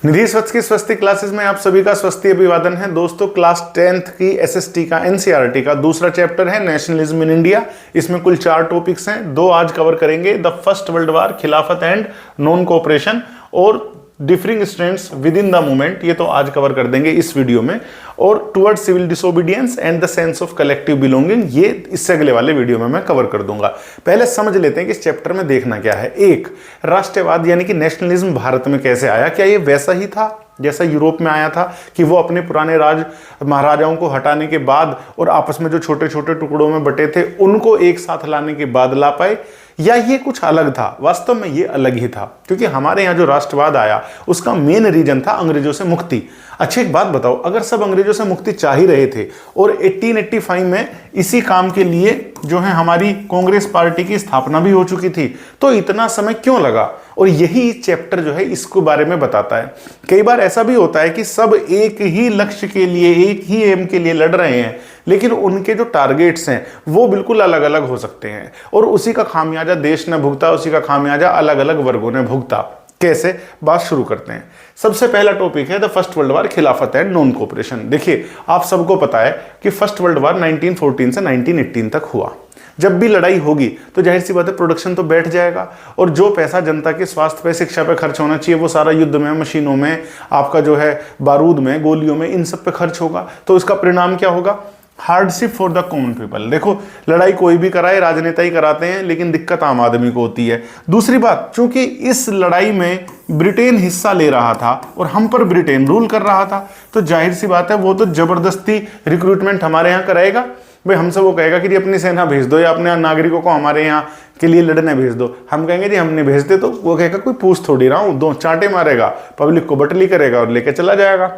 निधि स्वच्छ की स्वस्ति क्लासेस में आप सभी का स्वस्ति अभिवादन है। दोस्तों, क्लास 10th की एसएसटी का एनसीईआरटी का दूसरा चैप्टर है नेशनलिज्म इन इंडिया। इसमें कुल 4 टॉपिक्स हैं, 2 आज कवर करेंगे, द फर्स्ट वर्ल्ड वार, खिलाफत एंड नॉन कोऑपरेशन, और differing strands with in the movement. ये तो आज कवर कर देंगे इस वीडियो में। और towards civil disobedience and the sense of collective belonging, ये इससे अगले वाले वीडियो में मैं कवर कर दूंगा। पहले समझ लेते हैं कि इस चैप्टर में देखना क्या है। एक, राष्ट्रवाद यानी कि नेशनलिज्म भारत में कैसे आया। क्या ये वैसा ही था जैसा यूरोप में आया था कि वो अपने पुराने राज महाराजाओं को हटाने के बाद और आपस में जो छोटे छोटे टुकड़ों में बटे थे उनको एक साथ लाने के बाद ला पाए, या ये कुछ अलग था? वास्तव में ये अलग ही था, क्योंकि हमारे यहाँ जो राष्ट्रवाद आया उसका मेन रीजन था अंग्रेजों से मुक्ति। अच्छा, एक बात बताओ, अगर सब अंग्रेजों से मुक्ति चाह ही रहे थे और 1885 में इसी काम के लिए जो है हमारी कांग्रेस पार्टी की स्थापना भी हो चुकी थी, तो इतना समय क्यों लगा? और यही चैप्टर जो है इसको बारे में बताता है। कई बार ऐसा भी होता है कि सब एक ही लक्ष्य के लिए, एक ही एम के लिए लड़ रहे हैं, लेकिन उनके जो टारगेट्स हैं वो बिल्कुल अलग अलग हो सकते हैं, और उसी का खामियाजा देश ने भुगता, उसी का खामियाजा अलग अलग वर्गों ने भुगता। कैसे? बात शुरू करते हैं। सबसे पहला टॉपिक है द फर्स्ट वर्ल्ड वार, खिलाफत एंड नॉन कोऑपरेशन। देखिए, आप सबको पता है कि फर्स्ट वर्ल्ड वार 1914 से 1918 तक हुआ। जब भी लड़ाई होगी तो जाहिर सी बात है प्रोडक्शन तो बैठ जाएगा, और जो पैसा जनता के स्वास्थ्य पे, शिक्षा पे खर्च होना चाहिए वो सारा युद्ध में, मशीनों में, आपका जो है बारूद में, गोलियों में, इन सब पे खर्च होगा। तो इसका परिणाम क्या होगा? Hardship for the common people. देखो, लड़ाई कोई भी कराए, राजनेता ही कराते हैं, लेकिन दिक्कत आम आदमी को होती है। दूसरी बात, चूंकि इस लड़ाई में ब्रिटेन हिस्सा ले रहा था और हम पर ब्रिटेन रूल कर रहा था, तो जाहिर सी बात है वो तो जबरदस्ती रिक्रूटमेंट हमारे यहाँ कराएगा। भाई हमसे वो कहेगा कि जी अपनी सेना भेज दो, या अपने नागरिकों को हमारे यहाँ के लिए लड़ने भेज दो। हम कहेंगे जी हमने भेजते, तो वो कहेगा कोई पूछ थोड़ी रहा हूँ, 2 चांटे मारेगा, पब्लिक को बटली करेगा और लेके चला जाएगा।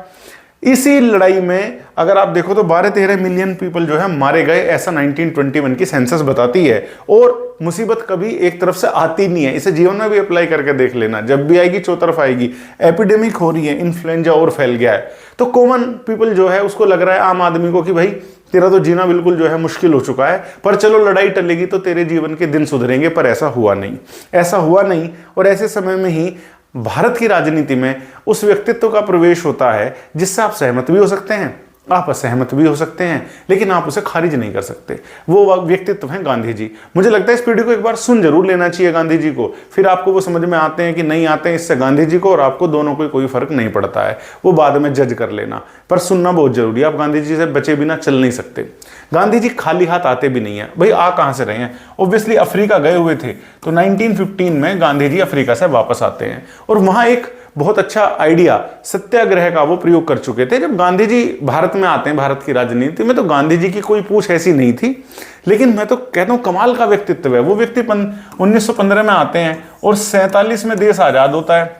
इसी लड़ाई में अगर आप देखो तो 12-13 मिलियन पीपल जो है मारे गए, ऐसा 1921 की सेंसस बताती है। और मुसीबत कभी एक तरफ से आती नहीं है, इसे जीवन में भी अप्लाई करके देख लेना, जब भी आएगी चौतरफ आएगी। एपिडेमिक हो रही है, इन्फ्लुएंजा और फैल गया है, तो कॉमन पीपल जो है उसको लग रहा है, आम आदमी को, कि भाई तेरा तो जीना बिल्कुल जो है मुश्किल हो चुका है, पर चलो लड़ाई टलेगी तो तेरे जीवन के दिन सुधरेंगे। पर ऐसा हुआ नहीं, ऐसा हुआ नहीं। और ऐसे समय में ही भारत की राजनीति में उस व्यक्तित्व का प्रवेश होता है जिससे आप सहमत भी हो सकते हैं, आप असहमत भी हो सकते हैं, लेकिन आप उसे खारिज नहीं कर सकते। वो व्यक्तित्व हैं गांधी जी। मुझे लगता है इस पीढ़ी को एक बार सुन जरूर लेना चाहिए गांधी जी को, फिर आपको वो समझ में आते हैं कि नहीं आते हैं। इससे गांधी जी को और आपको दोनों को कोई फर्क नहीं पड़ता है, वो बाद में जज कर लेना, पर सुनना बहुत जरूरी है। आप गांधी जी से बचे बिना चल नहीं सकते। गांधी जी खाली हाथ आते भी नहीं है। भाई आ कहां से रहे हैं? ऑब्वियसली अफ्रीका गए हुए थे, तो 1915 में गांधी जी अफ्रीका से वापस आते हैं, और वहां एक बहुत अच्छा आइडिया सत्याग्रह का वो प्रयोग कर चुके थे। जब गांधी जी भारत में आते हैं, भारत की राजनीति में, तो गांधी जी की कोई पूछ ऐसी नहीं थी, लेकिन मैं तो कहता हूं कमाल का व्यक्तित्व है वो व्यक्ति। 1915 में आते हैं और 47 में देश आजाद होता है।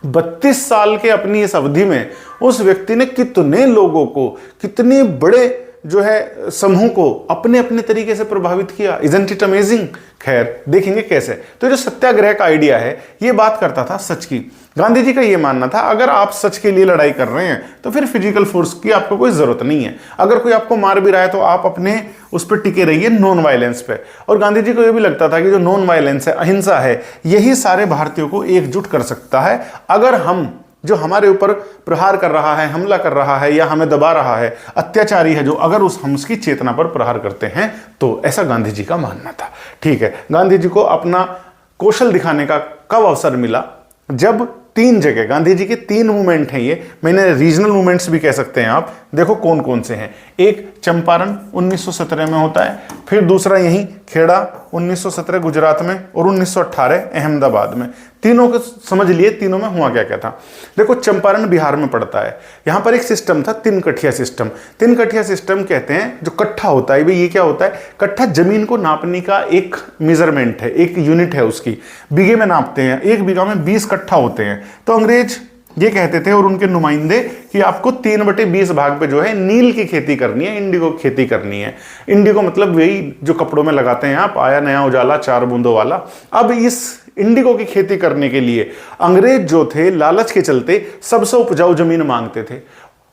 32 साल के अपनी इस अवधि में उस व्यक्ति ने कितने लोगों को, कितने बड़े जो है समूह को अपने अपने तरीके से प्रभावित किया। Isn't it amazing? खैर, देखेंगे कैसे। तो जो सत्याग्रह का आइडिया है ये बात करता था सच की। गांधी जी का ये मानना था, अगर आप सच के लिए लड़ाई कर रहे हैं तो फिर फिजिकल फोर्स की आपको कोई जरूरत नहीं है। अगर कोई आपको मार भी रहा है तो आप अपने उस पर टिके रहिए, नॉन वायलेंस पे। और गांधी जी को यह भी लगता था कि जो नॉन वायलेंस है, अहिंसा है, यही सारे भारतीयों को एकजुट कर सकता है। अगर हम, जो हमारे ऊपर प्रहार कर रहा है, हमला कर रहा है, या हमें दबा रहा है, अत्याचारी है जो, अगर हम उसकी चेतना पर प्रहार करते हैं, तो ऐसा गांधी जी का मानना था। ठीक है, गांधी जी को अपना कौशल दिखाने का कब अवसर मिला? जब 3 जगह, गांधी जी के 3 मूवमेंट हैं ये, मैंने रीजनल मूवमेंट्स भी कह सकते हैं आप। देखो कौन कौन से हैं। एक चंपारण 1917 में होता है, फिर दूसरा यहीं खेड़ा 1917 गुजरात में, और 1918 अहमदाबाद में। तीनों को समझ लिए, तीनों में हुआ क्या क्या था। देखो, चंपारण बिहार में पड़ता है। यहां पर एक सिस्टम था, 3 कठिया सिस्टम। 3 कठिया सिस्टम कहते हैं, जो कट्ठा होता है, भाई ये क्या होता है? कट्ठा जमीन को नापने का एक मेजरमेंट है, एक यूनिट है उसकी, बीघे में नापते हैं। 1 बीघा में 20 कट्ठा होते हैं। तो अंग्रेज ये कहते थे और उनके नुमाइंदे कि आपको 3/20 भाग पे जो है नील की खेती करनी है, इंडिगो की खेती करनी है। इंडिगो मतलब वही जो कपड़ों में लगाते हैं आप, आया नया उजाला 4 बूंदों वाला। अब इस इंडिगो की खेती करने के लिए अंग्रेज जो थे, लालच के चलते सबसे उपजाऊ जमीन मांगते थे।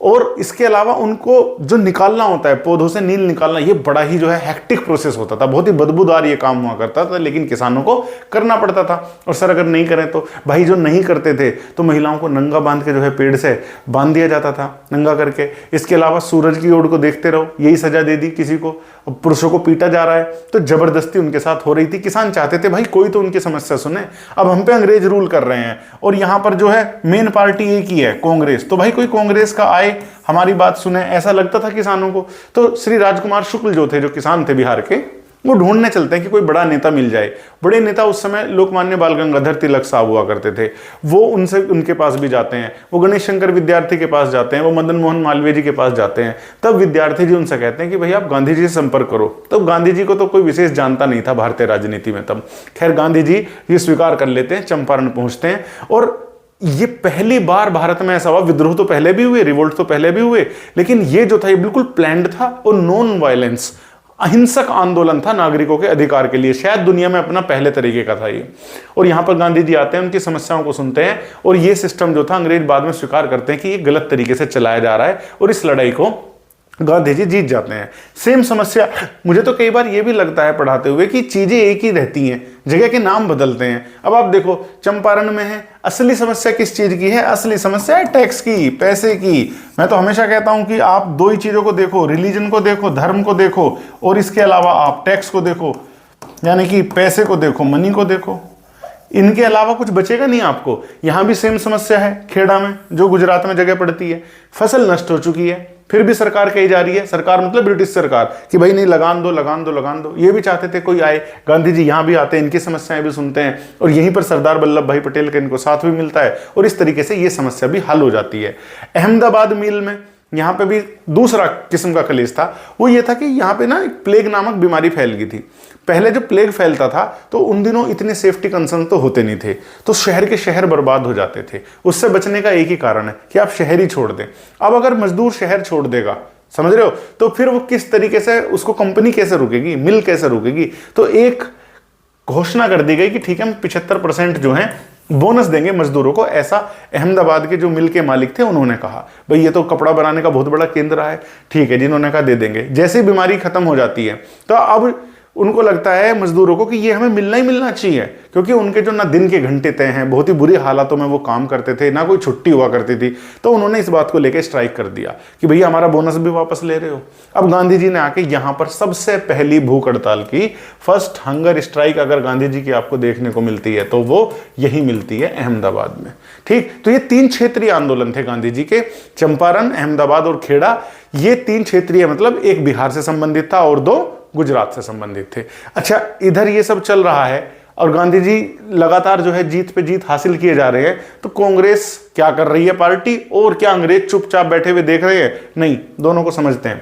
और इसके अलावा उनको जो निकालना होता है, पौधों से नील निकालना, ये बड़ा ही जो है हेक्टिक प्रोसेस होता था, बहुत ही बदबूदार ये काम हुआ करता था, लेकिन किसानों को करना पड़ता था। और सर अगर नहीं करें तो भाई जो नहीं करते थे तो महिलाओं को नंगा बांध के जो है पेड़ से बांध दिया जाता था, नंगा करके। इसके अलावा सूरज की ओर को देखते रहो, यही सजा दे दी किसी को। पुरुषों को पीटा जा रहा है तो जबरदस्ती उनके साथ हो रही थी। किसान चाहते थे भाई कोई तो उनकी समस्या सुने। अब हम पे अंग्रेज रूल कर रहे हैं और यहाँ पर जो है मेन पार्टी एक ही है, कांग्रेस, तो भाई कोई कांग्रेस का आए हमारी बात सुने, ऐसा लगता था किसानों को। तो श्री राजकुमार शुक्ल जो थे, जो किसान थे बिहार के, वो ढूंढने चलते हैं कि कोई बड़ा नेता मिल जाए। बड़े नेता उस समय लोकमान्य बाल गंगाधर तिलक साहब हुआ करते थे, वो उनके पास भी जाते हैं, वो गणेश शंकर विद्यार्थी के पास जाते हैं, वो मदन मोहन मालवीय जी के पास जाते हैं। तब विद्यार्थी जी उनसे कहते हैं कि भाई आप गांधी जी से संपर्क करो। तब गांधी जी को तो कोई विशेष जानता नहीं था भारतीय राजनीति में तब। खैर गांधी जी ये स्वीकार कर लेते हैं, चंपारण पहुंचते हैं। और ये पहली बार भारत में ऐसा हुआ, विद्रोह तो पहले भी हुए, रिवोल्ट तो पहले भी हुए, लेकिन ये जो था ये बिल्कुल प्लान्ड था और नॉन वायलेंस, अहिंसक आंदोलन था नागरिकों के अधिकार के लिए। शायद दुनिया में अपना पहले तरीके का था ये। और यहां पर गांधी जी आते हैं, उनकी समस्याओं को सुनते हैं, और ये सिस्टम जो था अंग्रेज बाद में स्वीकार करते हैं कि ये गलत तरीके से चलाया जा रहा है, और इस लड़ाई को गांधी जी जीत जाते हैं। सेम समस्या, मुझे तो कई बार ये भी लगता है पढ़ाते हुए कि चीजें एक ही रहती हैं, जगह के नाम बदलते हैं। अब आप देखो चंपारण में है, असली समस्या किस चीज की है? असली समस्या है टैक्स की, पैसे की। मैं तो हमेशा कहता हूं कि आप दो ही चीजों को देखो, रिलीजन को देखो, धर्म को देखो, और इसके अलावा आप टैक्स को देखो, यानी कि पैसे को देखो, मनी को देखो। इनके अलावा कुछ बचेगा नहीं आपको। यहां भी सेम समस्या है खेड़ा में, जो गुजरात में जगह पड़ती है। फसल नष्ट हो चुकी है, फिर भी सरकार कही जा रही है, सरकार मतलब ब्रिटिश सरकार, कि भाई नहीं लगान दो लगान दो लगान दो। ये भी चाहते थे कोई आए। गांधी जी यहां भी आते हैं, इनकी समस्याएं भी सुनते हैं, और यहीं पर सरदार वल्लभ भाई पटेल का इनको साथ भी मिलता है, और इस तरीके से ये समस्या भी हल हो जाती है। अहमदाबाद मिल में यहाँ पे भी दूसरा किस्म का कलेश था। वो ये था कि यहाँ पे ना एक प्लेग नामक बीमारी फैल गई थी। पहले जब प्लेग फैलता था तो उन दिनों इतने सेफ्टी कंसर्न तो होते नहीं थे, तो शहर के शहर बर्बाद हो जाते थे। उससे बचने का एक ही कारण है कि आप शहर ही छोड़ दें। अब अगर मजदूर शहर छोड़ देगा, समझ रहे हो, तो फिर वो किस तरीके से, उसको कंपनी कैसे रुकेगी, मिल कैसे रुकेगी? तो एक घोषणा कर दी गई कि ठीक है हम 75% जो है बोनस देंगे मजदूरों को। ऐसा अहमदाबाद के जो मिल के मालिक थे उन्होंने कहा। भाई ये तो कपड़ा बनाने का बहुत बड़ा केंद्र है, ठीक है जिन्होंने कहा दे देंगे। जैसे बीमारी खत्म हो जाती है तो अब उनको लगता है मजदूरों को कि ये हमें मिलना ही मिलना चाहिए, क्योंकि उनके जो ना दिन के घंटे तय हैं, बहुत ही बुरी हालातों में वो काम करते थे, ना कोई छुट्टी हुआ करती थी। तो उन्होंने इस बात को लेकर स्ट्राइक कर दिया कि भैया हमारा बोनस भी वापस ले रहे हो। अब गांधी जी ने आके यहाँ पर सबसे पहली भूख हड़ताल की, फर्स्ट हंगर स्ट्राइक अगर गांधी जी की आपको देखने को मिलती है तो वो यही मिलती है अहमदाबाद में। ठीक, तो ये 3 क्षेत्रीय आंदोलन थे गांधी जी के, चंपारण, अहमदाबाद और खेड़ा। ये 3 क्षेत्रीय मतलब एक बिहार से संबंधित था और 2 गुजरात से संबंधित थे। अच्छा, इधर ये सब चल रहा है और गांधी जी लगातार जो है जीत पे जीत हासिल किए जा रहे हैं, तो कांग्रेस क्या कर रही है पार्टी, और क्या अंग्रेज चुपचाप बैठे हुए देख रहे हैं? नहीं, दोनों को समझते हैं।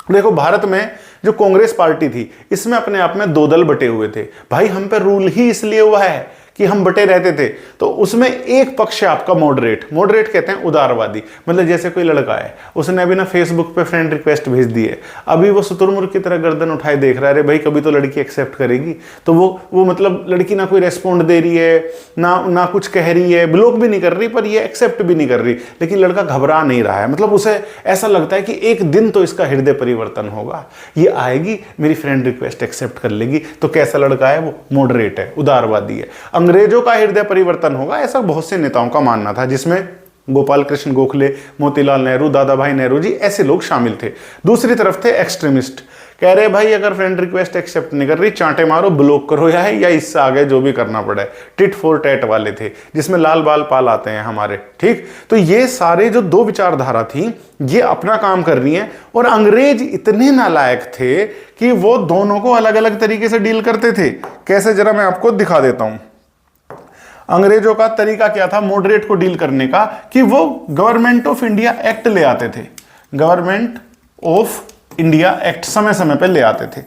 देखो भारत में जो कांग्रेस पार्टी थी, इसमें अपने आप में 2 दल बटे हुए थे। भाई हम पे रूल ही इसलिए हुआ है कि हम बटे रहते थे। तो उसमें एक पक्ष है आपका मॉडरेट, मॉडरेट कहते हैं उदारवादी। मतलब जैसे कोई लड़का है, उसने अभी ना फेसबुक पे फ्रेंड रिक्वेस्ट भेज दी है, अभी वो शुतुरमुर्ग की तरह गर्दन उठाए देख रहा है, अरे भाई कभी तो लड़की एक्सेप्ट करेगी। तो वो मतलब लड़की ना कोई रेस्पॉन्ड दे रही है, ना कुछ कह रही है, ब्लॉक भी नहीं कर रही, पर ये एक्सेप्ट भी नहीं कर रही। लेकिन लड़का घबरा नहीं रहा है, मतलब उसे ऐसा लगता है कि एक दिन तो इसका हृदय परिवर्तन होगा, ये आएगी मेरी फ्रेंड रिक्वेस्ट एक्सेप्ट कर लेगी। तो कैसा लड़का है वो? मॉडरेट है, उदारवादी है। अंग्रेजों का हृदय परिवर्तन होगा, ऐसा बहुत से नेताओं का मानना था, जिसमें गोपाल कृष्ण गोखले, मोतीलाल नेहरू, दादा भाई नेहरू जी, ऐसे लोग शामिल थे। दूसरी तरफ थे एक्सट्रीमिस्ट, कह रहे भाई अगर फ्रेंड रिक्वेस्ट एक्सेप्ट नहीं कर रही, चांटे मारो, ब्लॉक करो, या इससे आगे जो भी करना पड़े। टिट फॉर टैट वाले थे, जिसमें लाल बाल पाल आते हैं हमारे। ठीक, तो ये सारे जो 2 विचारधारा थी, ये अपना काम कर रही हैं। और अंग्रेज इतने नालायक थे कि वो दोनों को अलग अलग तरीके से डील करते थे। कैसे, जरा मैं आपको दिखा देता हूं। अंग्रेजों का तरीका क्या था मॉडरेट को डील करने का, कि वो गवर्नमेंट ऑफ इंडिया एक्ट ले आते थे। गवर्नमेंट ऑफ इंडिया एक्ट समय समय पर ले आते थे।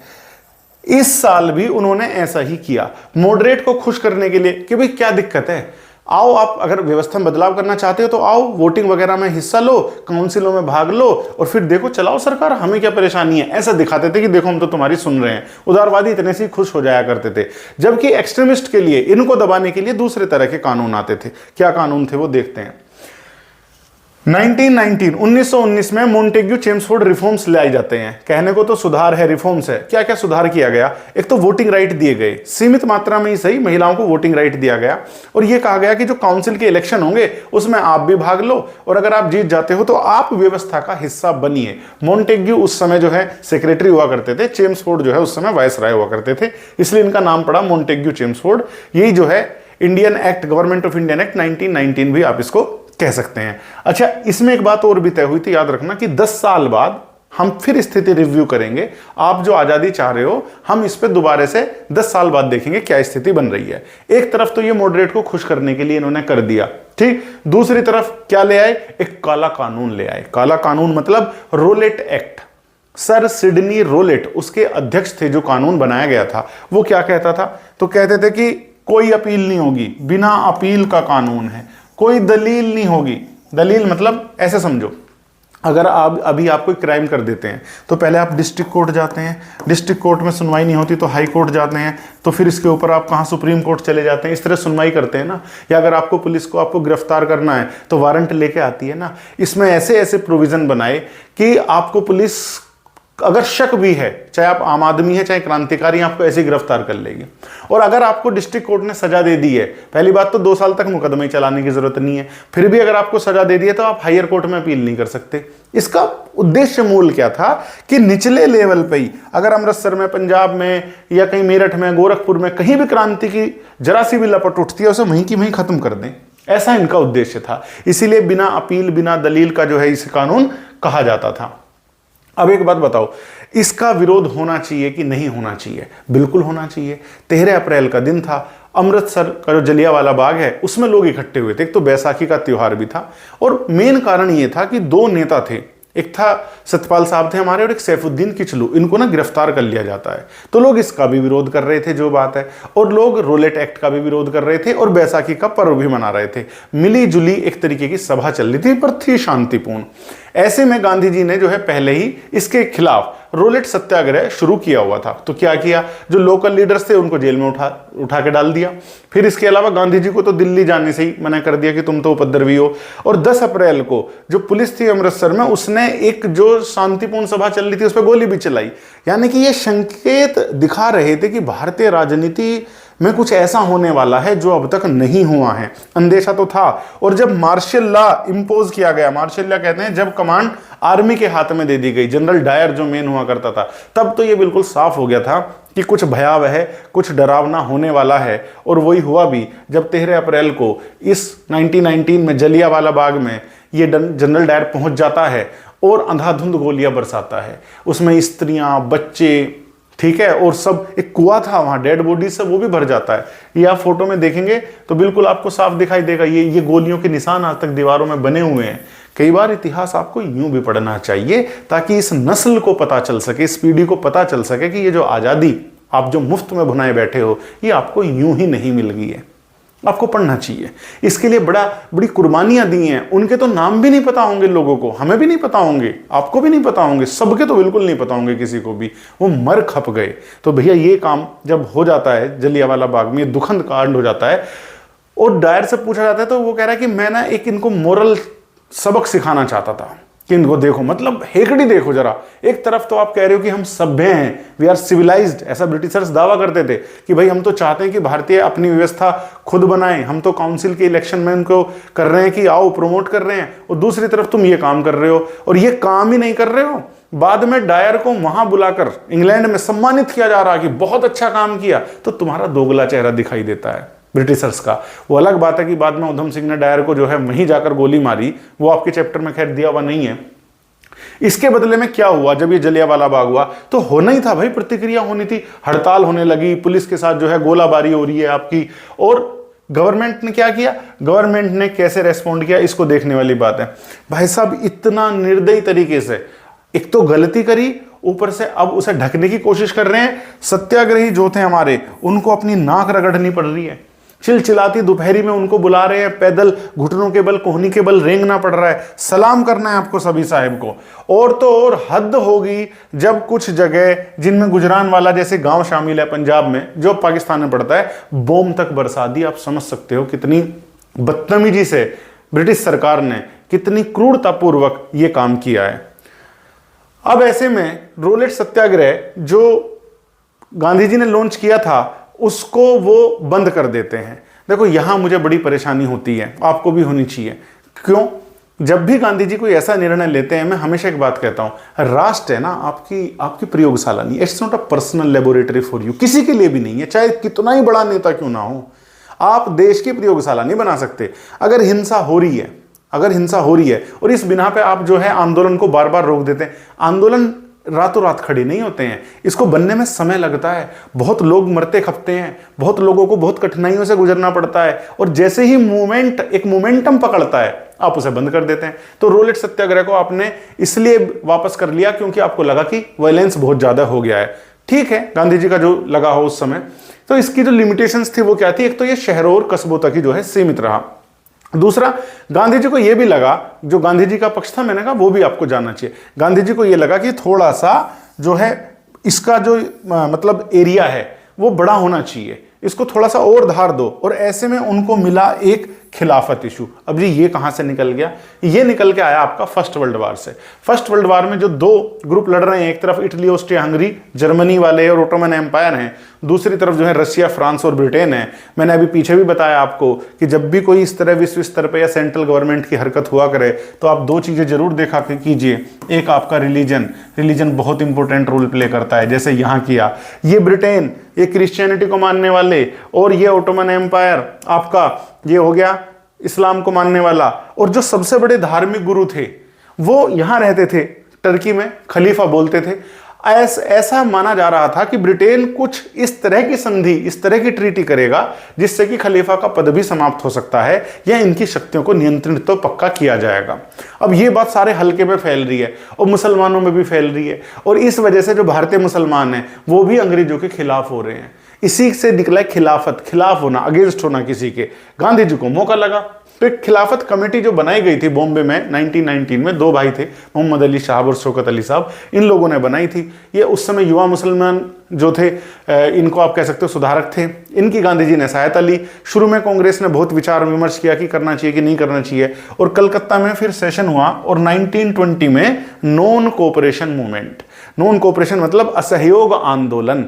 इस साल भी उन्होंने ऐसा ही किया, मॉडरेट को खुश करने के लिए कि भाई क्या दिक्कत है, आओ आप अगर व्यवस्था में बदलाव करना चाहते हो तो आओ, वोटिंग वगैरह में हिस्सा लो, काउंसिलों में भाग लो, और फिर देखो चलाओ सरकार, हमें क्या परेशानी है। ऐसा दिखाते थे कि देखो हम तो तुम्हारी सुन रहे हैं। उदारवादी इतने से खुश हो जाया करते थे। जबकि एक्सट्रीमिस्ट के लिए, इनको दबाने के लिए दूसरे तरह के कानून आते थे। क्या कानून थे वो देखते हैं। 1919 में मोंटेग्यू चेम्सफोर्ड रिफॉर्म्स ले आए जाते हैं। कहने को तो सुधार है, रिफॉर्म्स है। क्या क्या सुधार किया गया? एक तो वोटिंग राइट दिए गए, सीमित मात्रा में ही सही, महिलाओं को वोटिंग राइट दिया गया। और यह कहा गया कि जो काउंसिल के इलेक्शन होंगे उसमें आप भी भाग लो, और अगर आप जीत जाते हो तो आप व्यवस्था का हिस्सा बनिए। मोंटेग्यू उस समय जो है सेक्रेटरी हुआ करते थे, चेम्सफोर्ड जो है उस समय वायसराय हुआ करते थे, इसलिए इनका नाम पड़ा मोंटेग्यू चेम्सफोर्ड। यही जो है Indian act, government of Indian act 1919 भी आप इसको कह सकते हैं। अच्छा, इसमें एक बात और भी तय हुई थी, याद रखना कि 10 साल बाद हम फिर स्थिति रिव्यू करेंगे। आप जो आजादी चाह रहे हो, हम इस पे दोबारा से 10 साल बाद देखेंगे क्या स्थिति बन रही है। एक तरफ तो ये मॉडरेट को खुश करने के लिए इन्होंने कर दिया, ठीक। दूसरी तरफ क्या ले आए? एक काला कानून ले आए। काला कानून मतलब Rowlatt act. Sir Sidney Rowlatt उसके अध्यक्ष थे। जो कानून बनाया गया था वो क्या कहता था? तो कहते थे कि कोई अपील नहीं होगी, बिना अपील का कानून है, कोई दलील नहीं होगी। दलील मतलब ऐसे समझो, अगर आप अभी आप कोई क्राइम कर देते हैं तो पहले आप डिस्ट्रिक्ट कोर्ट जाते हैं, डिस्ट्रिक्ट कोर्ट में सुनवाई नहीं होती तो हाई कोर्ट जाते हैं, तो फिर इसके ऊपर आप कहाँ सुप्रीम कोर्ट चले जाते हैं, इस तरह सुनवाई करते हैं ना। या अगर आपको पुलिस को आपको गिरफ्तार करना है तो वारंट लेके आती है ना। इसमें ऐसे ऐसे प्रोविजन बनाए कि आपको पुलिस अगर शक भी है, चाहे आप आम आदमी है चाहे क्रांतिकारी, आपको ऐसे गिरफ्तार कर लेगी। और अगर आपको डिस्ट्रिक्ट कोर्ट ने सजा दे दी है, पहली बात तो 2 साल तक मुकदमे चलाने की जरूरत नहीं है, फिर भी अगर आपको सजा दे दी है तो आप हायर कोर्ट में अपील नहीं कर सकते। इसका उद्देश्य मूल क्या था कि निचले लेवल पे ही अगर अमृतसर में, पंजाब में या कहीं मेरठ में, गोरखपुर में कहीं भी क्रांति की जरा सी भी लपट उठती है उसे वहीं की वहीं खत्म कर दें। ऐसा इनका उद्देश्य था। इसीलिए बिना अपील, बिना दलील का जो है इस कानून कहा जाता था। अब एक बात बताओ, इसका विरोध होना चाहिए कि नहीं होना चाहिए? बिल्कुल होना चाहिए। 13 अप्रैल का दिन था, अमृतसर का जो जलियांवाला बाग है उसमें लोग इकट्ठे हुए थे। एक तो बैसाखी का त्योहार भी था, और मेन कारण यह था कि 2 नेता थे, एक था सतपाल साहब थे हमारे और एक सैफुद्दीन किचलू, इनको ना गिरफ्तार कर लिया जाता है। तो लोग इसका भी विरोध कर रहे थे, जो बात है, और लोग रोलेट एक्ट का भी विरोध कर रहे थे और बैसाखी का पर्व भी मना रहे थे। मिली जुली एक तरीके की सभा चल रही थी, पर थी शांतिपूर्ण। ऐसे में गांधी जी ने जो है पहले ही इसके खिलाफ रोलेट सत्याग्रह शुरू किया हुआ था। तो क्या किया, जो लोकल लीडर्स थे उनको जेल में उठा के डाल दिया। फिर इसके अलावा गांधी जी को तो दिल्ली जाने से ही मना कर दिया कि तुम तो उपद्रवी हो। और 10 अप्रैल को जो पुलिस थी अमृतसर में, उसने एक जो शांतिपूर्ण सभा चल रही थी उस पर गोली भी चलाई। यानी कि ये संकेत दिखा रहे थे कि भारतीय राजनीति में कुछ ऐसा होने वाला है जो अब तक नहीं हुआ है। अंदेशा तो था। और जब मार्शल लॉ इंपोज किया गया, मार्शल लॉ कहते हैं जब कमांड आर्मी के हाथ में दे दी गई, जनरल डायर जो मेन हुआ करता था, तब तो ये बिल्कुल साफ हो गया था कि कुछ भयावह है, कुछ डरावना होने वाला है। और वही हुआ भी जब 13 अप्रैल को इस 1919 में जलियांवाला बाग में ये जनरल डायर पहुंच जाता है और अंधाधुंध गोलियां बरसाता है। उसमें स्त्रियां, बच्चे, ठीक है, और सब, एक कुआं था वहां, डेड बॉडी से वो भी भर जाता है। ये आप फोटो में देखेंगे तो बिल्कुल आपको साफ दिखाई देगा। ये गोलियों के निशान आज तक दीवारों में बने हुए हैं। कई बार इतिहास आपको यूं भी पढ़ना चाहिए ताकि इस नस्ल को पता चल सके, इस पीढ़ी को पता चल सके कि ये जो आजादी आप जो मुफ्त में भुनाए बैठे हो, ये आपको यूं ही नहीं मिल गई है। आपको पढ़ना चाहिए। इसके लिए बड़ी कुर्बानियां दी हैं। उनके तो नाम भी नहीं पता होंगे लोगों को, हमें भी नहीं पता होंगे, आपको भी नहीं पता होंगे, सबके तो बिल्कुल नहीं पता होंगे किसी को भी। वो मर खप गए। तो भैया ये काम जब हो जाता है जलियांवाला बाग में, दुखद कांड हो जाता है, और डायर से पूछा जाता है तो वो कह रहा है कि मैं ना एक इनको मोरल सबक सिखाना चाहता था कि इनको देखो, मतलब हेकड़ी देखो जरा। एक तरफ तो आप कह रहे हो कि हम सभ्य हैं, वी आर सिविलाइज्ड, ऐसा ब्रिटिशर्स दावा करते थे कि भाई हम तो चाहते हैं कि भारतीय अपनी व्यवस्था खुद बनाएं, हम तो काउंसिल के इलेक्शन में उनको कर रहे हैं कि आओ प्रमोट कर रहे हैं, और दूसरी तरफ तुम ये काम कर रहे हो, और ये काम ही नहीं कर रहे हो। बाद में डायर को वहां बुलाकर इंग्लैंड में सम्मानित किया जा रहा कि बहुत अच्छा काम किया, तो तुम्हारा दोगला चेहरा दिखाई देता है ब्रिटिशर्स का। वो अलग बात है कि बाद में उधम सिंह ने डायर को जो है वहीं जाकर गोली मारी, वो आपके चैप्टर में खैर दिया हुआ नहीं है। इसके बदले में क्या हुआ, जब ये जलियांवाला बाग हुआ तो होना ही था भाई, प्रतिक्रिया होनी थी, हड़ताल होने लगी, पुलिस के साथ जो है गोलाबारी हो रही है आपकी। और गवर्नमेंट ने क्या किया, गवर्नमेंट ने कैसे रेस्पॉन्ड किया, इसको देखने वाली बात है। भाई साहब इतना निर्दयी तरीके से एक तो गलती करी, ऊपर से अब उसे ढकने की कोशिश कर रहे हैं। सत्याग्रही जो थे हमारे, उनको अपनी नाक रगड़नी पड़ रही है। चिलचिलाती दोपहरी में उनको बुला रहे हैं, पैदल घुटनों के बल, कोहनी के बल रेंगना पड़ रहा है, सलाम करना है आपको सभी साहिब को। और तो और हद होगी जब कुछ जगह जिनमें गुजरानवाला जैसे गांव शामिल है पंजाब में, जो पाकिस्तान में पड़ता है, बम तक बरसा दी। आप समझ सकते हो कितनी बदतमीजी से ब्रिटिश सरकार ने कितनी क्रूरतापूर्वक ये काम किया है। अब ऐसे में रोलेट सत्याग्रह जो गांधी जी ने लॉन्च किया था उसको वो बंद कर देते हैं। देखो यहां मुझे बड़ी परेशानी होती है, आपको भी होनी चाहिए। क्यों? जब भी गांधी जी कोई ऐसा निर्णय लेते हैं, मैं हमेशा एक बात कहता हूं, राष्ट्र है ना आपकी प्रयोगशाला नहीं, it's not a personal laboratory for you, किसी के लिए भी नहीं है, चाहे कितना ही बड़ा नेता क्यों ना हो। आप देश की प्रयोगशाला नहीं बना सकते। अगर हिंसा हो रही है और इस बिना पे आप जो है आंदोलन को बार बार रोक देते हैं, आंदोलन रातों रात खड़े नहीं होते हैं, इसको बनने में समय लगता है, बहुत लोग मरते खपते हैं, बहुत लोगों को बहुत कठिनाइयों से गुजरना पड़ता है, और जैसे ही एक मोमेंटम पकड़ता है आप उसे बंद कर देते हैं। तो रोलेट सत्याग्रह को आपने इसलिए वापस कर लिया क्योंकि आपको लगा कि वायलेंस बहुत ज्यादा हो गया है। ठीक है, गांधी जी का जो लगा हो उस समय, तो इसकी जो लिमिटेशंस थी वो क्या थी? एक तो ये शहरों और कस्बों तक ही जो है सीमित रहा। दूसरा, गांधी जी को यह भी लगा, जो गांधी जी का पक्ष था मैंने कहा वो भी आपको जानना चाहिए, गांधी जी को यह लगा कि थोड़ा सा जो है इसका जो मतलब एरिया है वो बड़ा होना चाहिए, इसको थोड़ा सा और धार दो, और ऐसे में उनको मिला एक खिलाफत इशू। अब जी ये कहां से निकल गया? ये निकल के आया आपका फर्स्ट वर्ल्ड वार से। फर्स्ट वर्ल्ड वार में जो दो ग्रुप लड़ रहे हैं, एक तरफ इटली ऑस्ट्रिया हंगरी जर्मनी वाले और ओटोमन एम्पायर हैं, दूसरी तरफ जो है रशिया फ्रांस और ब्रिटेन है। मैंने अभी पीछे भी बताया आपको कि जब भी कोई इस तरह विश्व स्तर पर या सेंट्रल गवर्नमेंट की हरकत हुआ करे तो आप दो चीजें जरूर देखा कीजिए। एक आपका रिलीजन बहुत इंपॉर्टेंट रोल प्ले करता है, जैसे यहां किया ये ब्रिटेन, ये क्रिश्चियनिटी को मानने वाले, और ये ओटोमन एम्पायर आपका ये हो गया इस्लाम को मानने वाला। और जो सबसे बड़े धार्मिक गुरु थे वो यहां रहते थे टर्की में, खलीफा बोलते थे। ऐसा माना जा रहा था कि ब्रिटेन कुछ इस तरह की संधि, इस तरह की ट्रीटी करेगा जिससे कि खलीफा का पद भी समाप्त हो सकता है या इनकी शक्तियों को नियंत्रित तो पक्का किया जाएगा। अब ये बात सारे हलके में फैल रही है और मुसलमानों में भी फैल रही है, और इस वजह से जो भारतीय मुसलमान हैं वो भी अंग्रेजों के खिलाफ हो रहे हैं। इसी से निकला खिलाफ होना, अगेंस्ट होना किसी के। गांधी जी को मौका लगा तो एक खिलाफत कमेटी जो बनाई गई थी बॉम्बे में 1919 में, दो भाई थे मोहम्मद अली साहब और शौकत अली साहब, इन लोगों ने बनाई थी। ये उस समय युवा मुसलमान जो थे, इनको आप कह सकते हो सुधारक थे, इनकी गांधी जी ने सहायता ली। शुरू में कांग्रेस ने बहुत विचार विमर्श किया कि करना चाहिए कि नहीं करना चाहिए, और कलकत्ता में फिर सेशन हुआ और 1920 में non cooperation movement, non cooperation मतलब असहयोग आंदोलन,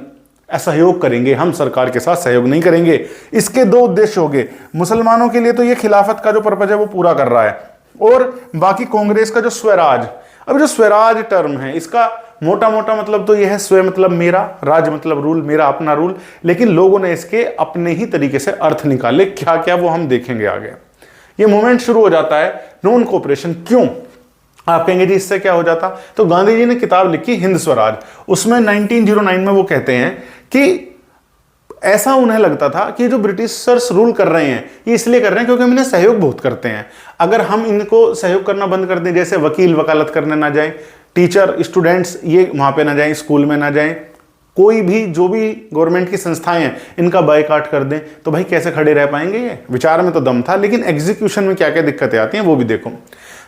असहयोग करेंगे हम, सरकार के साथ सहयोग नहीं करेंगे। इसके दो उद्देश्य हो गए, मुसलमानों के लिए तो ये खिलाफत का जो पर्पज है वो पूरा कर रहा है, और बाकी कांग्रेस का जो स्वराज। अब जो स्वराज टर्म है इसका मोटा मोटा मतलब तो यह है, स्व मतलब मेरा, राज मतलब रूल, मेरा अपना रूल, लेकिन लोगों ने इसके अपने ही तरीके से अर्थ निकाले, क्या क्या वो हम देखेंगे आगे। ये मूवमेंट शुरू हो जाता है नॉन कोऑपरेशन। क्यों? आप कहेंगे जी इससे क्या हो जाता? तो गांधी जी ने किताब लिखी हिंद स्वराज, उसमें 1909 में वो कहते हैं कि ऐसा उन्हें लगता था कि जो ब्रिटिशर्स रूल कर रहे हैं ये इसलिए कर रहे हैं क्योंकि हम इन्हें सहयोग बहुत करते हैं। अगर हम इनको सहयोग करना बंद कर दें, जैसे वकील वकालत करने ना जाए, टीचर स्टूडेंट्स ये वहां पे ना जाएं, स्कूल में ना जाएं, कोई भी जो भी गवर्नमेंट की संस्थाएं हैं इनका बायकॉट कर दें, तो भाई कैसे खड़े रह पाएंगे? ये विचार में तो दम था, लेकिन एग्जीक्यूशन में क्या क्या दिक्कतें आती हैं वो भी देखो।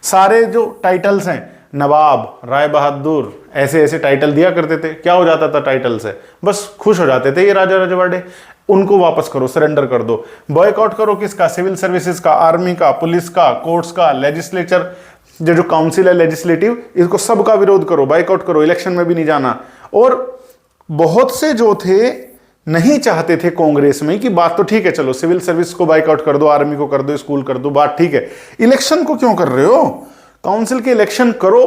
सारे जो टाइटल्स हैं, नवाब, राय बहादुर, ऐसे ऐसे टाइटल दिया करते थे। क्या हो जाता था टाइटल से? बस खुश हो जाते थे ये राजा रजवाड़े, उनको वापस करो, सरेंडर कर दो। बॉयकॉट करो किसका? सिविल सर्विसेज का, आर्मी का, पुलिस का, कोर्ट्स का, लेजिस्लेचर, जो काउंसिल है लेजिस्लेटिव, इसको सबका विरोध करो, बायकॉट करो, इलेक्शन में भी नहीं जाना। और बहुत से जो थे नहीं चाहते थे कांग्रेस में कि बात तो ठीक है, चलो सिविल सर्विस को बायकॉट कर दो, आर्मी को कर दो, स्कूल कर दो, बात ठीक है, इलेक्शन को क्यों कर रहे हो? काउंसिल के इलेक्शन करो।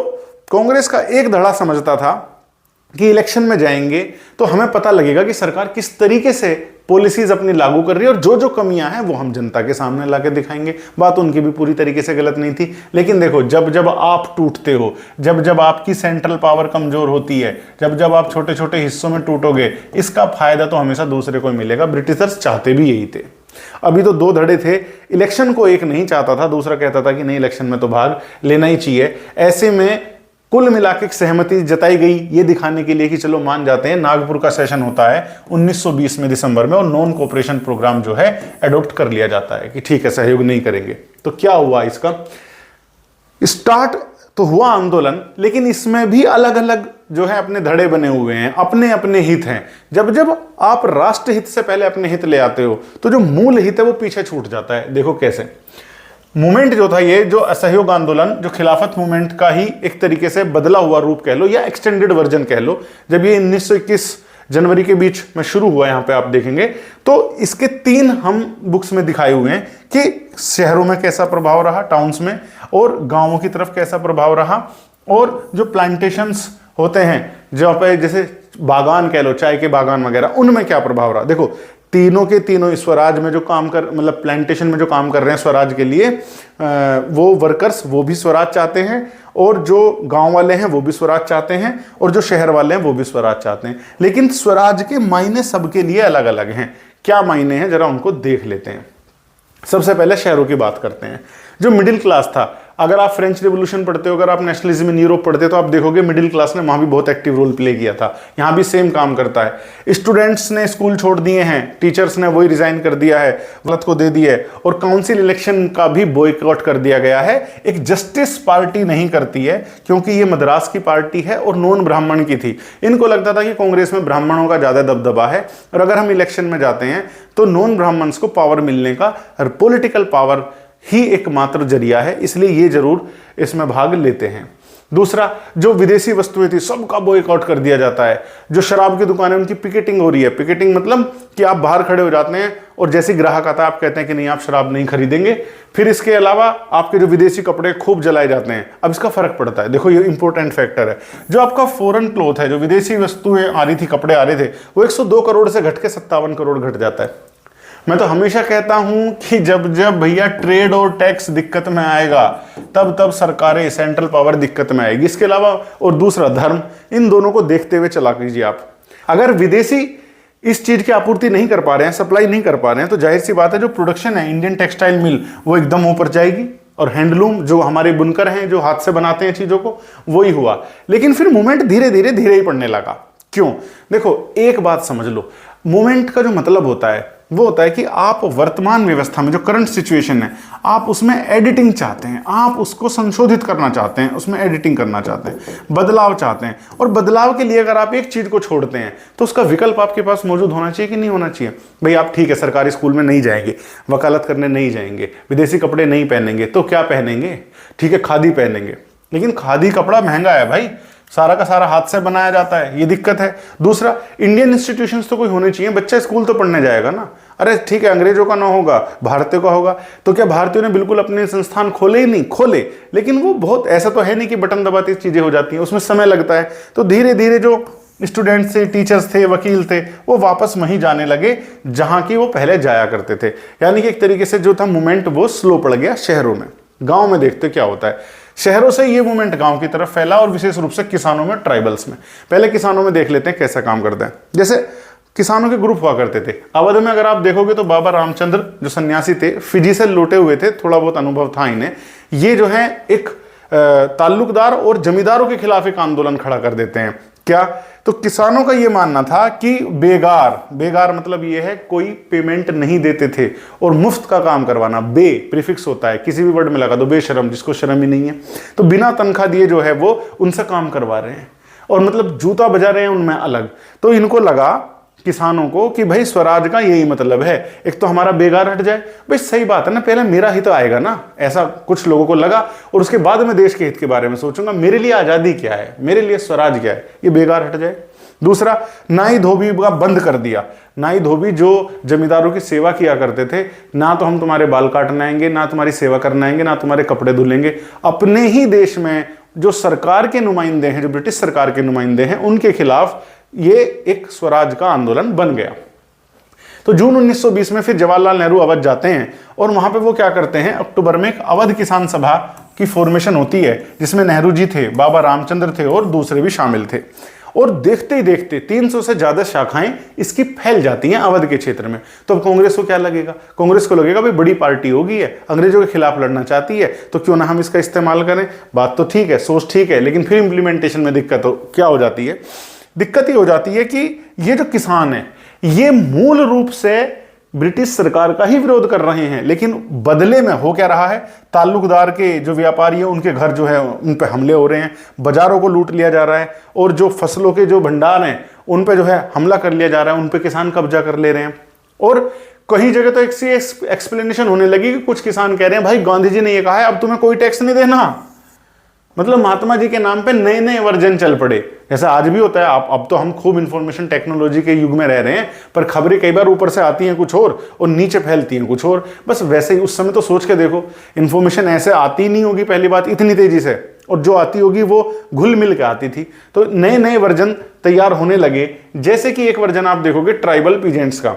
कांग्रेस का एक धड़ा समझता था कि इलेक्शन में जाएंगे तो हमें पता लगेगा कि सरकार किस तरीके से पॉलिसीज अपनी लागू कर रही है, और जो जो कमियां हैं वो हम जनता के सामने लाके दिखाएंगे। बात उनकी भी पूरी तरीके से गलत नहीं थी, लेकिन देखो जब जब आप टूटते हो, जब जब आपकी सेंट्रल पावर कमजोर होती है, जब जब आप छोटे छोटे हिस्सों में टूटोगे, इसका फायदा तो हमेशा दूसरे को मिलेगा। ब्रिटिशर्स चाहते भी यही थे। अभी तो दो धड़े थे, इलेक्शन को एक नहीं चाहता था, दूसरा कहता था कि नहीं इलेक्शन में तो भाग लेना ही चाहिए। ऐसे में कुल मिलाकर सहमति जताई गई ये दिखाने के लिए कि चलो मान जाते हैं। नागपुर का सेशन होता है 1920 में दिसंबर में, और नॉन कोऑपरेशन प्रोग्राम जो है एडॉप्ट कर लिया जाता है कि ठीक है सहयोग नहीं करेंगे। तो क्या हुआ? इसका स्टार्ट तो हुआ आंदोलन, लेकिन इसमें भी अलग अलग जो है अपने धड़े बने हुए हैं, अपने अपने हित हैं। जब जब आप राष्ट्र हित से पहले अपने हित ले आते हो तो जो मूल हित है वो पीछे छूट जाता है। देखो कैसे, मूवमेंट जो था, ये जो असहयोग आंदोलन, जो खिलाफत मूवमेंट का ही एक तरीके से बदला हुआ रूप कह लो या एक्सटेंडेड वर्जन कह लो, जब ये 1921 जनवरी के बीच में शुरू हुआ, यहां पे आप देखेंगे तो इसके 3 हम बुक्स में दिखाए हुए हैं कि शहरों में कैसा प्रभाव रहा, टाउन्स में, और गांवों की तरफ कैसा प्रभाव रहा, और जो प्लांटेशंस होते हैं जहां पे जैसे बागान कह लो, चाय के बागान वगैरह, उनमें क्या प्रभाव रहा। देखो तीनों के तीनों स्वराज में जो काम कर, मतलब प्लांटेशन में जो काम कर रहे हैं स्वराज के लिए, वो वर्कर्स वो भी स्वराज चाहते हैं, और जो गांव वाले हैं वो भी स्वराज चाहते हैं, और जो शहर वाले हैं वो भी स्वराज चाहते हैं। लेकिन स्वराज के मायने सबके लिए अलग अलग हैं। क्या मायने हैं जरा उनको देख लेते हैं। सबसे पहले शहरों की बात करते हैं। जो मिडिल क्लास था, अगर आप फ्रेंच रिवॉल्यूशन पढ़ते हो, अगर आप नेशनलिज्म इन यूरोप पढ़ते हो, तो आप देखोगे मिडिल क्लास ने वहां भी बहुत एक्टिव रोल प्ले किया था। यहां भी सेम काम करता है। स्टूडेंट्स ने स्कूल छोड़ दिए हैं, टीचर्स ने वही रिजाइन कर दिया है, गलत को दे दिया है, और काउंसिल इलेक्शन का भी बॉयकॉट कर दिया गया है। एक जस्टिस पार्टी नहीं करती है, क्योंकि ये मद्रास की पार्टी है और नॉन ब्राह्मण की थी। इनको लगता था कि कांग्रेस में ब्राह्मणों का ज्यादा दबदबा है, और अगर हम इलेक्शन में जाते हैं तो नॉन ब्राह्मण्स को पावर मिलने का, और पॉलिटिकल पावर ही एकमात्र जरिया है, इसलिए ये जरूर इसमें भाग लेते हैं। दूसरा, जो विदेशी वस्तुएं थी सबका बॉयकॉट कर दिया जाता है। जो शराब की दुकानें, उनकी पिकेटिंग हो रही है। पिकेटिंग मतलब कि आप बाहर खड़े हो जाते हैं और जैसे ग्राहक आता है आप कहते हैं कि नहीं आप शराब नहीं खरीदेंगे। फिर इसके अलावा आपके जो विदेशी कपड़े खूब जलाए जाते हैं। अब इसका फर्क पड़ता है, देखो ये इंपॉर्टेंट फैक्टर है। जो आपका फॉरेन क्लॉथ है, जो विदेशी वस्तुएं आ रही थी, कपड़े आ रहे थे, वो 102 करोड़ से घट के 57 करोड़ घट जाता है। मैं तो हमेशा कहता हूं कि जब जब भैया ट्रेड और टैक्स दिक्कत में आएगा, तब तब सरकारें, सेंट्रल पावर दिक्कत में आएगी। इसके अलावा, और दूसरा धर्म, इन दोनों को देखते हुए चला कीजिए आप। अगर विदेशी इस चीज की आपूर्ति नहीं कर पा रहे हैं, सप्लाई नहीं कर पा रहे हैं, तो जाहिर सी बात है जो प्रोडक्शन है, इंडियन टेक्सटाइल मिल, वो एकदम ऊपर जाएगी। और हैंडलूम, जो हमारे बुनकर हैं, जो हाथ से बनाते हैं चीजों को, वही हुआ। लेकिन फिर मूवमेंट धीरे धीरे ही पड़ने लगा। क्यों? देखो एक बात समझ लो, मूवमेंट का जो मतलब होता है वो होता है कि आप वर्तमान व्यवस्था में, जो करंट सिचुएशन है, आप उसमें एडिटिंग चाहते हैं, आप उसको संशोधित करना चाहते हैं, उसमें एडिटिंग करना चाहते हैं, बदलाव चाहते हैं। और बदलाव के लिए अगर आप एक चीज को छोड़ते हैं तो उसका विकल्प आपके पास मौजूद होना चाहिए कि नहीं होना चाहिए। भाई आप ठीक है सरकारी स्कूल में नहीं जाएंगे, वकालत करने नहीं जाएंगे, विदेशी कपड़े नहीं पहनेंगे, तो क्या पहनेंगे? ठीक है खादी पहनेंगे, लेकिन खादी कपड़ा महंगा है भाई, सारा का सारा हाथ से बनाया जाता है, ये दिक्कत है। दूसरा, इंडियन इंस्टीट्यूशंस तो कोई होने चाहिए, बच्चा स्कूल तो पढ़ने जाएगा ना। अरे ठीक है अंग्रेजों का ना होगा, भारतीयों का होगा, तो क्या भारतीयों ने बिल्कुल अपने संस्थान खोले ही नहीं? खोले, लेकिन वो बहुत, ऐसा तो है नहीं कि बटन दबाती चीजें हो जाती हैं, उसमें समय लगता है। तो धीरे धीरे जो स्टूडेंट्स थे, टीचर्स थे, वकील थे, वो वापस वहीं जाने लगे जहां की वो पहले जाया करते थे। यानी कि एक तरीके से जो था मूवमेंट वो स्लो पड़ गया शहरों में। गांव में देखते क्या होता है, शहरों से ये मूवमेंट गांव की तरफ फैला, और विशेष रूप से किसानों में, ट्राइबल्स में। पहले किसानों में देख लेते हैं कैसा काम करते हैं। जैसे किसानों के ग्रुप हुआ करते थे अवध में। अगर आप देखोगे तो बाबा रामचंद्र जो सन्यासी थे, फिजी से लौटे हुए थे, थोड़ा बहुत अनुभव था इन्हें। ये जो है एक ताल्लुकदार और जमींदारों के खिलाफ एक आंदोलन खड़ा कर देते हैं। क्या? तो किसानों का यह मानना था कि बेगार मतलब यह है कोई पेमेंट नहीं देते थे, और मुफ्त का काम करवाना। बे प्रीफिक्स होता है, किसी भी वर्ड में लगा दो, बेशरम, जिसको शर्म ही नहीं है, तो बिना तनख्वाह दिए जो है वो उनसे काम करवा रहे हैं, और मतलब जूता बजा रहे हैं उनमें अलग। तो इनको लगा किसानों को कि भाई स्वराज का यही मतलब है, एक तो हमारा बेगार हट जाए। भाई सही बात है ना, पहले मेरा हित आएगा ना, ऐसा कुछ लोगों को लगा, और उसके बाद में देश के हित के बारे में सोचूंगा। मेरे लिए आजादी क्या है, मेरे लिए स्वराज क्या है, ये बेगार हट जाए। दूसरा, नाई धोबी का बंद कर दिया। नाई धोबी जो जमींदारों की सेवा किया करते थे, ना तो हम तुम्हारे बाल काटने आएंगे, ना तुम्हारी सेवा करने आएंगे, ना तुम्हारे कपड़े धुलेंगे। अपने ही देश में जो सरकार के नुमाइंदे हैं, जो ब्रिटिश सरकार के नुमाइंदे हैं, उनके खिलाफ ये एक स्वराज का आंदोलन बन गया। तो जून 1920 में फिर जवाहरलाल नेहरू अवध जाते हैं, और वहां पे वो क्या करते हैं, अक्टूबर में एक अवध किसान सभा की फॉर्मेशन होती है, जिसमें नेहरू जी थे, बाबा रामचंद्र थे, और दूसरे भी शामिल थे। और देखते ही देखते 300 से ज्यादा शाखाएं इसकी फैल जाती हैं अवध के क्षेत्र में। तो अब कांग्रेस को क्या लगेगा? कांग्रेस को लगेगा भाई बड़ी पार्टी होगी है, अंग्रेजों के खिलाफ लड़ना चाहती है, तो क्यों ना हम इसका इस्तेमाल करें। बात तो ठीक है, सोच ठीक है, लेकिन फिर इंप्लीमेंटेशन में दिक्कत क्या हो जाती है? दिक्कत ये हो जाती है कि ये जो किसान है, ये मूल रूप से ब्रिटिश सरकार का ही विरोध कर रहे हैं, लेकिन बदले में हो क्या रहा है, ताल्लुकदार के जो व्यापारी है उनके घर जो है उन पे हमले हो रहे हैं, बाजारों को लूट लिया जा रहा है, और जो फसलों के जो भंडार हैं उन पे जो है हमला कर लिया जा रहा है, उन पे किसान कब्जा कर ले रहे हैं। और कई जगह तो एक एक्सप्लेनेशन होने लगी कि कुछ किसान कह रहे हैं भाई गांधी जी ने ये कहा है अब तुम्हें कोई टैक्स नहीं देना। मतलब महात्मा जी के नाम पे नए नए वर्जन चल पड़े, जैसा आज भी होता है। अब तो हम खूब इंफॉर्मेशन टेक्नोलॉजी के युग में रह रहे हैं, पर खबरें कई बार ऊपर से आती हैं कुछ और नीचे फैलती हैं कुछ और। बस वैसे ही उस समय तो सोच के देखो, इंफॉर्मेशन ऐसे आती नहीं होगी पहली बात इतनी तेजी से, और जो आती होगी वो घुल मिल के आती थी। तो नए नए वर्जन तैयार होने लगे। जैसे कि एक वर्जन आप देखोगे ट्राइबल पीजेंट्स का,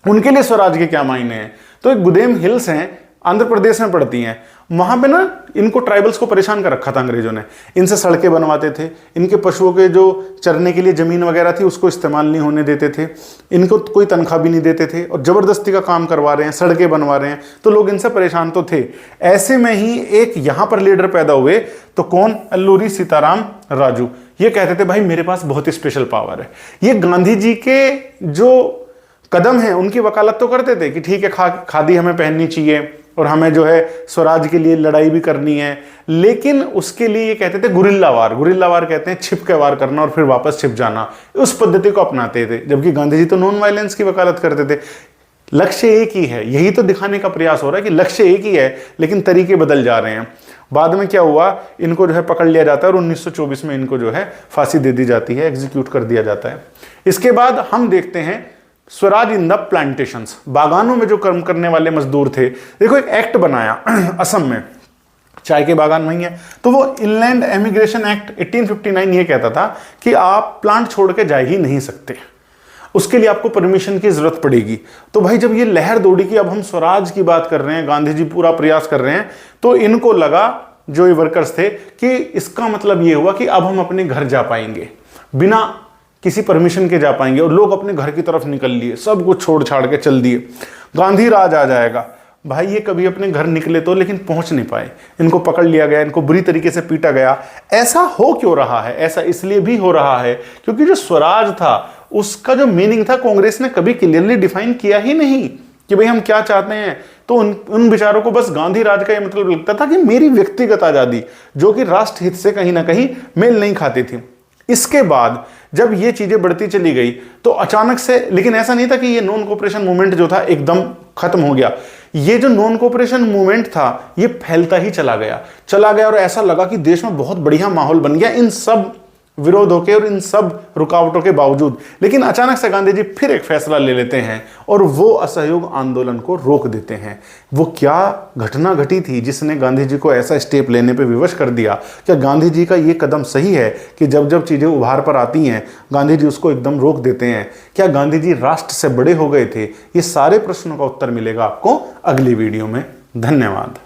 उनके लिए स्वराज के क्या मायने हैं। तो एक गुदेम हिल्स हैं, आंध्र प्रदेश में पड़ती हैं, वहां पे ना इनको ट्राइबल्स को परेशान कर रखा था अंग्रेजों ने। इनसे सड़कें बनवाते थे, इनके पशुओं के जो चरने के लिए जमीन वगैरह थी उसको इस्तेमाल नहीं होने देते थे, इनको कोई तनख्वाह भी नहीं देते थे, और जबरदस्ती का काम करवा रहे हैं, सड़कें बनवा रहे हैं। तो लोग इनसे परेशान तो थे। ऐसे में ही एक यहां पर लीडर पैदा हुए, तो कौन? अल्लूरी सीताराम राजू। ये कहते थे भाई मेरे पास बहुत ही स्पेशल पावर है। ये गांधी जी के जो कदम है उनकी वकालत तो करते थे कि ठीक है खादी हमें पहननी चाहिए और हमें जो है स्वराज के लिए लड़ाई भी करनी है, लेकिन उसके लिए ये कहते थे गुरिल्ला वार। गुरिल्ला वार कहते हैं छिप के वार करना और फिर वापस छिप जाना, उस पद्धति को अपनाते थे। जबकि गांधी जी तो नॉन वायलेंस की वकालत करते थे। लक्ष्य एक ही है, यही तो दिखाने का प्रयास हो रहा है कि लक्ष्य एक ही है लेकिन तरीके बदल जा रहे हैं। बाद में क्या हुआ, इनको जो है पकड़ लिया जाता है और 1924 में इनको जो है फांसी दे दी जाती है, एग्जीक्यूट कर दिया जाता है। इसके बाद हम देखते हैं स्वराज इन द प्लांटेशंस, बागानों में जो कर्म करने वाले मजदूर थे। देखो एक एक्ट बनाया असम में, चाय के बागान वहीं है, तो वो इनलैंड एमिग्रेशन एक्ट 1859 ये कहता था कि आप प्लांट छोड़ के जा ही नहीं सकते, उसके लिए आपको परमिशन की जरूरत पड़ेगी। तो भाई जब ये लहर दौड़ी कि अब हम स्वराज की बात कर रहे हैं, गांधी जी पूरा प्रयास कर रहे हैं, तो इनको लगा, जो ये वर्कर्स थे, कि इसका मतलब ये हुआ कि अब हम अपने घर जा पाएंगे, बिना किसी परमिशन के जा पाएंगे। और लोग अपने घर की तरफ निकल लिए, सब कुछ छोड़ छाड़ के चल दिए, गांधी राज आ जाएगा। भाई ये कभी अपने घर निकले तो, लेकिन पहुंच नहीं पाए, इनको पकड़ लिया गया, इनको बुरी तरीके से पीटा गया। ऐसा हो क्यों रहा है? ऐसा इसलिए भी हो रहा है क्योंकि जो स्वराज था उसका जो मीनिंग था कांग्रेस ने कभी क्लियरली डिफाइन किया ही नहीं कि भाई हम क्या चाहते हैं। तो उन बेचारों को बस गांधी राज का ये मतलब लगता था कि मेरी व्यक्तिगत आजादी, जो कि राष्ट्र हित से कहीं ना कहीं मेल नहीं खाती थी। इसके बाद जब ये चीजें बढ़ती चली गई तो अचानक से, लेकिन ऐसा नहीं था कि ये नॉन कोऑपरेशन मूवमेंट जो था एकदम खत्म हो गया। ये जो नॉन कोऑपरेशन मूवमेंट था ये फैलता ही चला गया और ऐसा लगा कि देश में बहुत बढ़िया माहौल बन गया इन सब विरोधों के और इन सब रुकावटों के बावजूद। लेकिन अचानक से गांधी जी फिर एक फैसला ले लेते हैं और वो असहयोग आंदोलन को रोक देते हैं। वो क्या घटना घटी थी जिसने गांधी जी को ऐसा स्टेप लेने पे विवश कर दिया? क्या गांधी जी का ये कदम सही है कि जब जब चीजें उभार पर आती हैं गांधी जी उसको एकदम रोक देते हैं? क्या गांधी जी राष्ट्र से बड़े हो गए थे? ये सारे प्रश्नों का उत्तर मिलेगा आपको अगली वीडियो में। धन्यवाद।